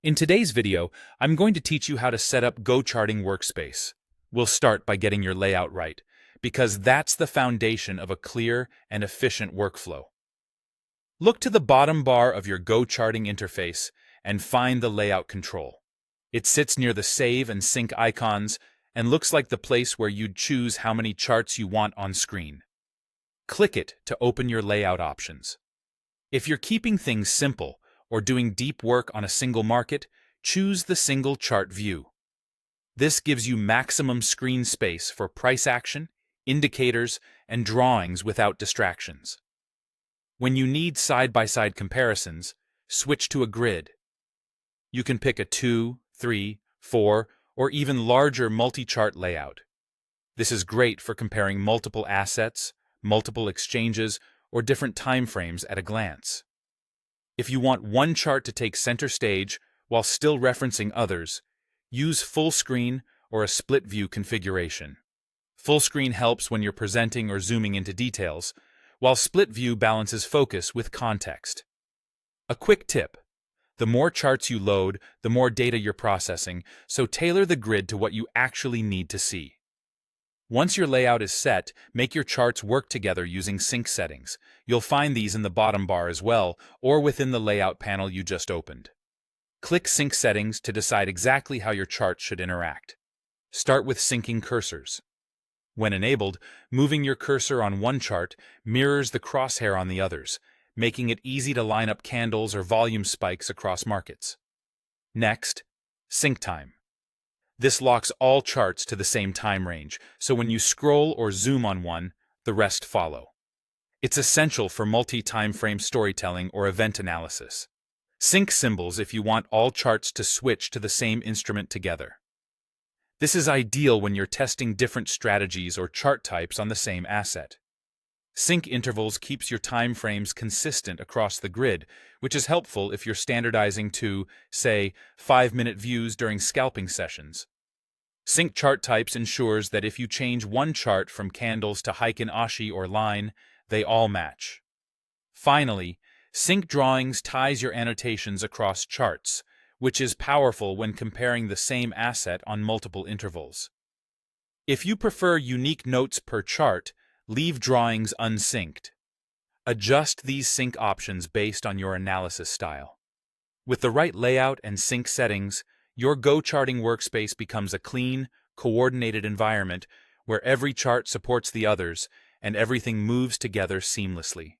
In today's video, I'm going to teach you how to set up GoCharting Workspace. We'll start by getting your layout right, because that's the foundation of a clear and efficient workflow. Look to the bottom bar of your GoCharting interface and find the Layout control. It sits near the Save and Sync icons and looks like the place where you'd choose how many charts you want on screen. Click it to open your layout options. If you're keeping things simple, or doing deep work on a single market, choose the Single Chart view. This gives you maximum screen space for price action, indicators, and drawings without distractions. When you need side-by-side comparisons, switch to a grid. You can pick a 2, 3, 4, or even larger multi-chart layout. This is great for comparing multiple assets, multiple exchanges, or different timeframes at a glance. If you want one chart to take center stage while still referencing others, use full screen or a split view configuration. Full screen helps when you're presenting or zooming into details, while split view balances focus with context. A quick tip: the more charts you load, the more data you're processing, so tailor the grid to what you actually need to see. Once your layout is set, make your charts work together using sync settings. You'll find these in the bottom bar as well, or within the layout panel you just opened. Click Sync Settings to decide exactly how your charts should interact. Start with syncing cursors. When enabled, moving your cursor on one chart mirrors the crosshair on the others, making it easy to line up candles or volume spikes across markets. Next, sync time. This locks all charts to the same time range, so when you scroll or zoom on one, the rest follow. It's essential for multi-time frame storytelling or event analysis. Sync symbols if you want all charts to switch to the same instrument together. This is ideal when you're testing different strategies or chart types on the same asset. Sync intervals keeps your time frames consistent across the grid, which is helpful if you're standardizing to, say, 5-minute views during scalping sessions. Sync chart types ensures that if you change one chart from candles to Heiken Ashi or line, they all match. Finally, sync drawings ties your annotations across charts, which is powerful when comparing the same asset on multiple intervals. If you prefer unique notes per chart, leave drawings unsynced. Adjust these sync options based on your analysis style. With the right layout and sync settings, your GoCharting workspace becomes a clean, coordinated environment where every chart supports the others and everything moves together seamlessly.